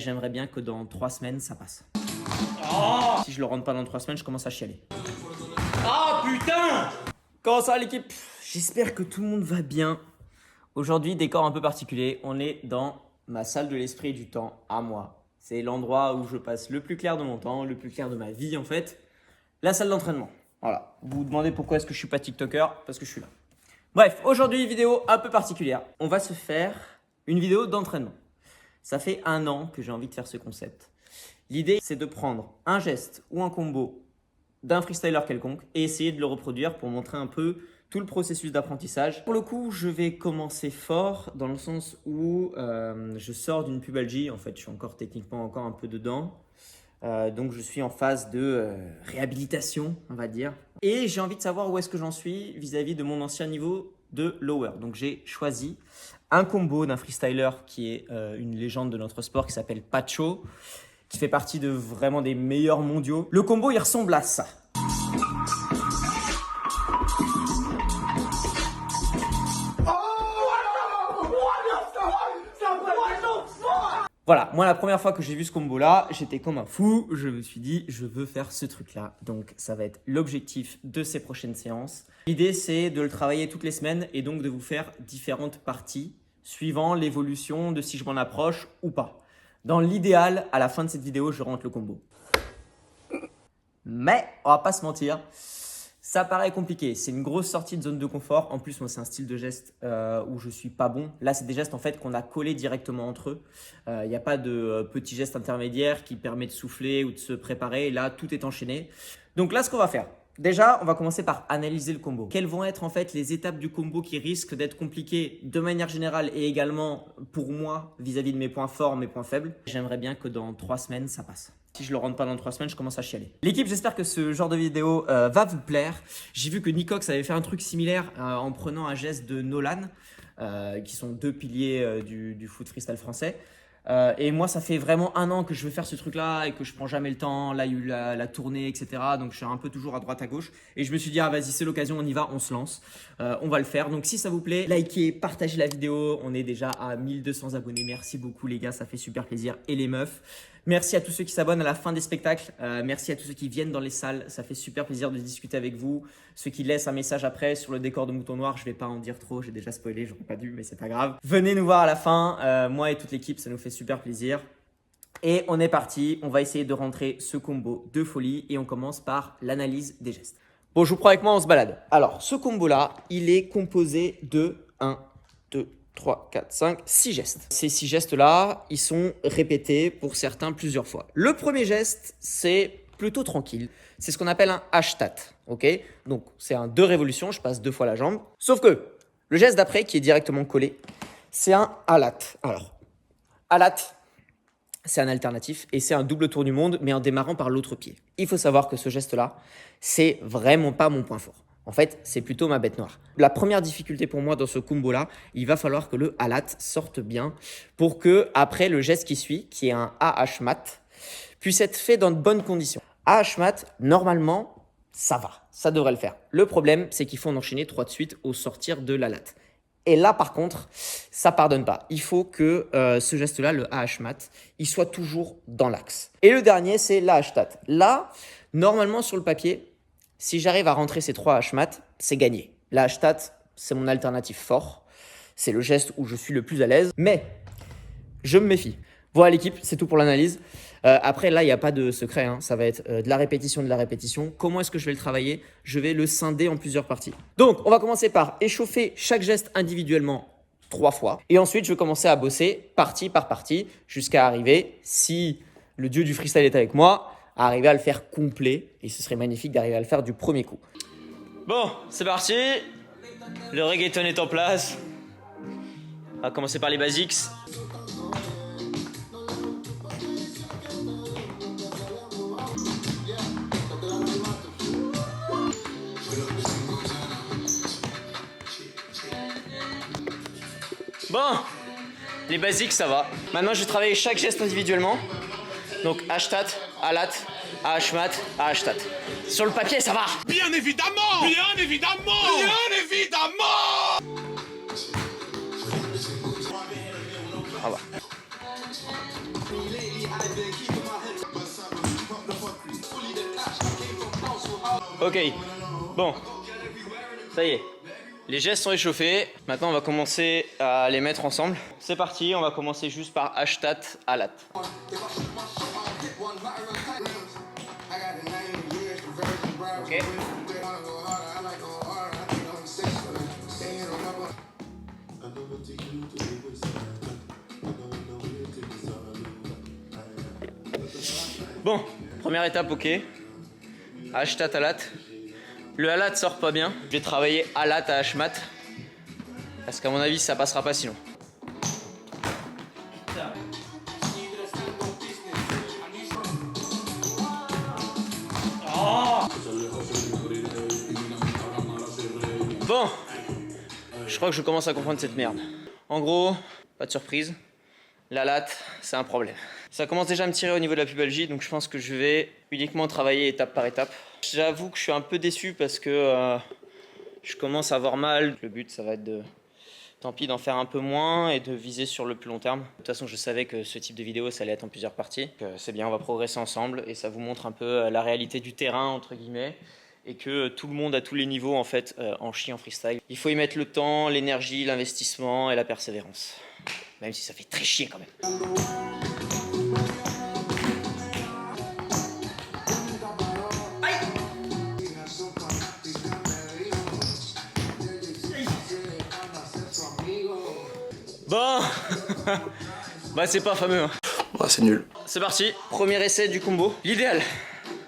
J'aimerais bien que dans 3 semaines, ça passe. Oh, si je le rentre pas dans 3 semaines, je commence à chialer. Ah putain! Comment ça l'équipe? J'espère que tout le monde va bien. Aujourd'hui, décor un peu particulier. On est dans ma salle de l'esprit et du temps à moi. C'est l'endroit où je passe le plus clair de mon temps, le plus clair de ma vie en fait. La salle d'entraînement. Voilà. Vous vous demandez pourquoi est-ce que je suis pas TikToker? Parce que je suis là. Bref, aujourd'hui, vidéo un peu particulière. On va se faire une vidéo d'entraînement. Ça fait 1 an que j'ai envie de faire ce concept. L'idée, c'est de prendre un geste ou un combo d'un freestyler quelconque et essayer de le reproduire pour montrer un peu tout le processus d'apprentissage. Pour le coup, je vais commencer fort dans le sens où je sors d'une pubalgie. En fait, je suis encore techniquement encore un peu dedans. Donc, je suis en phase de réhabilitation, on va dire. Et j'ai envie de savoir où est-ce que j'en suis vis-à-vis de mon ancien niveau de lower. Donc, j'ai choisi un combo d'un freestyler qui est une légende de notre sport qui s'appelle Pacho, qui fait partie de vraiment des meilleurs mondiaux. Le combo, il ressemble à ça. Voilà, moi la première fois que j'ai vu ce combo-là, j'étais comme un fou. Je me suis dit, je veux faire ce truc-là. Donc ça va être l'objectif de ces prochaines séances. L'idée, c'est de le travailler toutes les semaines et donc de vous faire différentes parties suivant l'évolution de si je m'en approche ou pas. Dans l'idéal, à la fin de cette vidéo, je rentre le combo. Mais, on va pas se mentir, ça paraît compliqué. C'est une grosse sortie de zone de confort. En plus, moi, c'est un style de geste où je suis pas bon. Là, c'est des gestes en fait qu'on a collés directement entre eux. Il n'y a pas de petits gestes intermédiaires qui permettent de souffler ou de se préparer. Là, tout est enchaîné. Donc là, ce qu'on va faire. Déjà, on va commencer par analyser le combo. Quelles vont être en fait les étapes du combo qui risquent d'être compliquées de manière générale et également pour moi vis-à-vis de mes points forts, mes points faibles. J'aimerais bien que dans 3 semaines, ça passe. Si je le rentre pas dans 3 semaines, je commence à chialer. L'équipe, j'espère que ce genre de vidéo va vous plaire. J'ai vu que Nicox avait fait un truc similaire en prenant un geste de Nolan, qui sont 2 piliers du foot freestyle français. Et moi, ça fait vraiment 1 an que je veux faire ce truc-là et que je prends jamais le temps. Là, il y a eu la tournée, etc. Donc, je suis un peu toujours à droite, à gauche. Et je me suis dit, ah vas-y, c'est l'occasion, on y va, on se lance. On va le faire. Donc, si ça vous plaît, likez, partagez la vidéo. On est déjà à 1200 abonnés. Merci beaucoup, les gars, ça fait super plaisir. Et les meufs. Merci à tous ceux qui s'abonnent à la fin des spectacles. Merci à tous ceux qui viennent dans les salles. Ça fait super plaisir de discuter avec vous. Ceux qui laissent un message après sur le décor de Mouton Noir, je vais pas en dire trop. J'ai déjà spoilé, j'aurais pas dû, mais c'est pas grave. Venez nous voir à la fin. Moi et toute l'équipe, ça nous fait super plaisir. Et on est parti. On va essayer de rentrer ce combo de folie et on commence par l'analyse des gestes. Bon, je vous prends avec moi, on se balade. Alors, ce combo-là, il est composé de 1, 2, 3, 4, 5, 6 gestes. Ces 6 gestes-là, ils sont répétés pour certains plusieurs fois. Le premier geste, c'est plutôt tranquille. C'est ce qu'on appelle un H-tat. Okay, donc, c'est un 2 révolutions. Je passe 2 fois la jambe. Sauf que le geste d'après, qui est directement collé, c'est un halat. Alors, halat, c'est un alternatif et c'est un double tour du monde, mais en démarrant par l'autre pied. Il faut savoir que ce geste-là, c'est vraiment pas mon point fort. En fait, c'est plutôt ma bête noire. La première difficulté pour moi dans ce combo-là, il va falloir que le halat sorte bien pour que, après le geste qui suit, qui est un AH mat, puisse être fait dans de bonnes conditions. AH mat, normalement, ça va. Ça devrait le faire. Le problème, c'est qu'il faut en enchaîner 3 de suite au sortir de l'halat. Et là, par contre, ça pardonne pas. Il faut que ce geste-là, le AH mat, il soit toujours dans l'axe. Et le dernier, c'est l'AH tat. Là, normalement, sur le papier, si j'arrive à rentrer ces 3 H-mat, c'est gagné. La H-tat, c'est mon alternatif fort. C'est le geste où je suis le plus à l'aise. Mais je me méfie. Voilà l'équipe, c'est tout pour l'analyse. Après, là, il n'y a pas de secret. Hein. Ça va être de la répétition, de la répétition. Comment est-ce que je vais le travailler? Je vais le scinder en plusieurs parties. Donc, on va commencer par échauffer chaque geste individuellement 3 fois. Et ensuite, je vais commencer à bosser partie par partie jusqu'à arriver, si le dieu du freestyle est avec moi, à arriver à le faire complet. Et ce serait magnifique d'arriver à le faire du premier coup. Bon, c'est parti. Le reggaeton est en place. On va commencer par les basics. Bon, les basiques ça va. Maintenant je vais travailler chaque geste individuellement. Donc H-tat, halat, AH-mat, AH-tat. Sur le papier ça va. Bien évidemment. Bien évidemment. Bien évidemment. Ah bah. Ok, bon, ça y est, les gestes sont échauffés. Maintenant, on va commencer à les mettre ensemble. C'est parti, on va commencer juste par Ashtat à lat. Ok. Bon, première étape, ok. Ashtat à lat. Le halat sort pas bien. Je vais travailler halat à ashmat. Parce qu'à mon avis, ça passera pas sinon. Oh bon, je crois que je commence à comprendre cette merde. En gros, pas de surprise. La latte, c'est un problème. Ça commence déjà à me tirer au niveau de la pubalgie, donc je pense que je vais uniquement travailler étape par étape. J'avoue que je suis un peu déçu parce que je commence à avoir mal. Le but, ça va être de, tant pis, d'en faire un peu moins et de viser sur le plus long terme. De toute façon, je savais que ce type de vidéo, ça allait être en plusieurs parties. C'est bien, on va progresser ensemble et ça vous montre un peu la réalité du terrain, entre guillemets. Et que tout le monde à tous les niveaux, en fait, en chie en freestyle. Il faut y mettre le temps, l'énergie, l'investissement et la persévérance. Même si ça fait très chier quand même. Aïe! Bon. Bah c'est pas fameux hein. Ouais, c'est nul. C'est parti, premier essai du combo. L'idéal,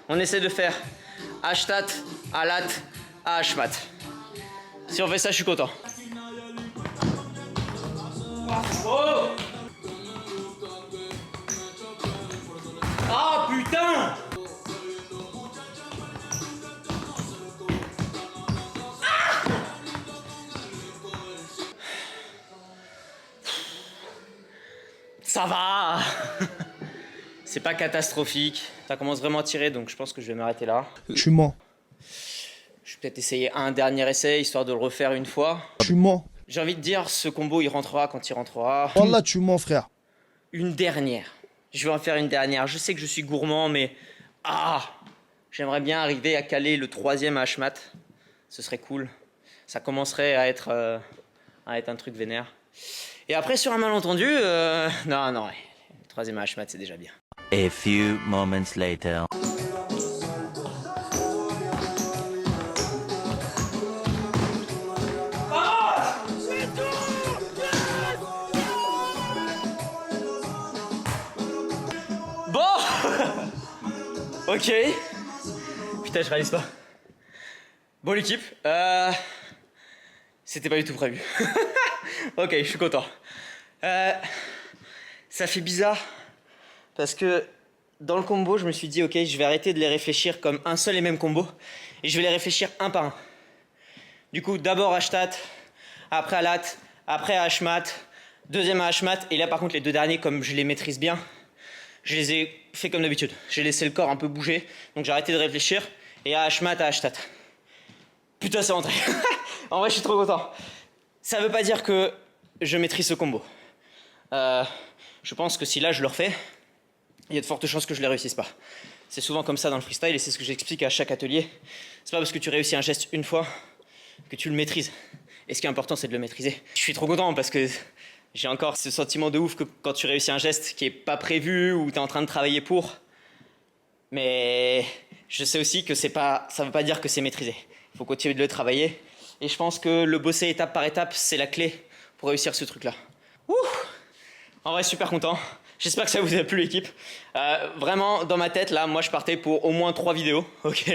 on essaie de faire Ashtat, Alat, Ashmat. Si on fait ça, je suis content. Oh! Ah putain! Ah! Ça va! C'est pas catastrophique. Ça commence vraiment à tirer, donc je pense que je vais m'arrêter là. Tu mens. Je vais peut-être essayer un dernier essai, histoire de le refaire une fois. Tu mens. J'ai envie de dire, ce combo, il rentrera quand il rentrera. Wallah, tu mens, frère. Une dernière. Je vais en faire une dernière. Je sais que je suis gourmand, mais... Ah! J'aimerais bien arriver à caler le troisième Ashmat. Ce serait cool. Ça commencerait à être un truc vénère. Et après, sur un malentendu... Non, non, ouais. Le troisième Ashmat, c'est déjà bien. A few moments later. Bon. Ok. Putain, je réalise pas. Bon, l'équipe. C'était pas du tout prévu. Ok, je suis content. Ça fait bizarre. Parce que dans le combo, je me suis dit, ok, je vais arrêter de les réfléchir comme un seul et même combo. Et je vais les réfléchir un par un. Du coup, d'abord Ashtat, après Alat, après Ashmat, deuxième Ashmat. Et là, par contre, les deux derniers, comme je les maîtrise bien, je les ai fait comme d'habitude. J'ai laissé le corps un peu bouger. Donc j'ai arrêté de réfléchir. Et à Ashmat, à Ashtat. Putain, c'est rentré. En vrai, je suis trop content. Ça veut pas dire que je maîtrise ce combo. Je pense que si là, je le refais, il y a de fortes chances que je ne les réussisse pas. C'est souvent comme ça dans le freestyle et c'est ce que j'explique à chaque atelier. C'est pas parce que tu réussis un geste une fois que tu le maîtrises. Et ce qui est important, c'est de le maîtriser. Je suis trop content parce que j'ai encore ce sentiment de ouf que quand tu réussis un geste qui est pas prévu ou tu es en train de travailler pour. Mais je sais aussi que ça veut pas dire que c'est maîtrisé. Il faut continuer de le travailler. Et je pense que le bosser étape par étape, c'est la clé pour réussir ce truc-là. Ouh! En vrai, super content. J'espère que ça vous a plu, l'équipe. Vraiment, dans ma tête, là, moi, je partais pour au moins 3 vidéos. Ok.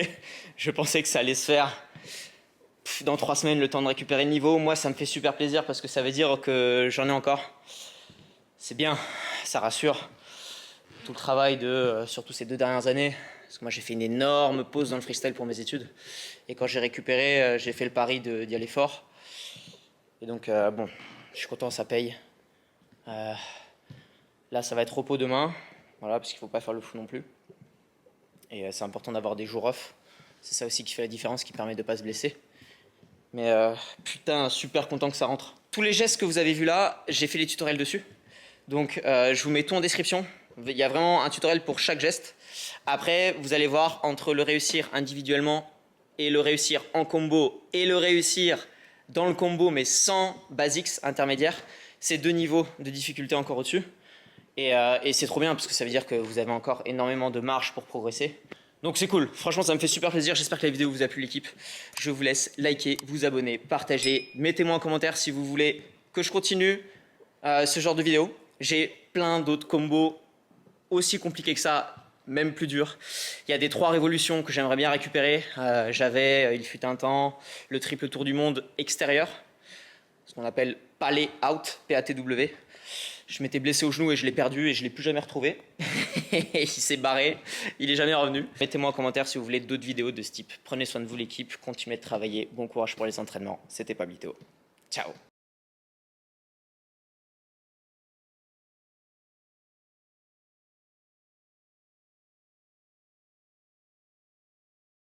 Je pensais que ça allait se faire dans 3 semaines, le temps de récupérer le niveau. Moi, ça me fait super plaisir parce que ça veut dire que j'en ai encore. C'est bien, ça rassure. Tout le travail de surtout ces 2 dernières années. Parce que moi, j'ai fait une énorme pause dans le freestyle pour mes études. Et quand j'ai récupéré, j'ai fait le pari d'y aller fort. Et donc, bon, je suis content, ça paye. Là, ça va être repos demain, voilà, parce qu'il ne faut pas faire le fou non plus. Et c'est important d'avoir des jours off. C'est ça aussi qui fait la différence, qui permet de ne pas se blesser. Mais putain, super content que ça rentre. Tous les gestes que vous avez vus là, j'ai fait les tutoriels dessus. Donc, je vous mets tout en description. Il y a vraiment un tutoriel pour chaque geste. Après, vous allez voir entre le réussir individuellement et le réussir en combo et le réussir dans le combo mais sans basics intermédiaires, c'est 2 niveaux de difficulté encore au-dessus. Et c'est trop bien parce que ça veut dire que vous avez encore énormément de marge pour progresser. Donc c'est cool, franchement ça me fait super plaisir, j'espère que la vidéo vous a plu l'équipe. Je vous laisse liker, vous abonner, partager, mettez-moi en commentaire si vous voulez que je continue ce genre de vidéo. J'ai plein d'autres combos aussi compliqués que ça, même plus durs. Il y a des 3 révolutions que j'aimerais bien récupérer. J'avais, il fut un temps, le triple tour du monde extérieur, ce qu'on appelle Palais Out, P-A-T-W. Je m'étais blessé au genou et je l'ai perdu et je ne l'ai plus jamais retrouvé. Il s'est barré, il n'est jamais revenu. Mettez-moi en commentaire si vous voulez d'autres vidéos de ce type. Prenez soin de vous l'équipe, continuez de travailler. Bon courage pour les entraînements. C'était Pablito. Ciao.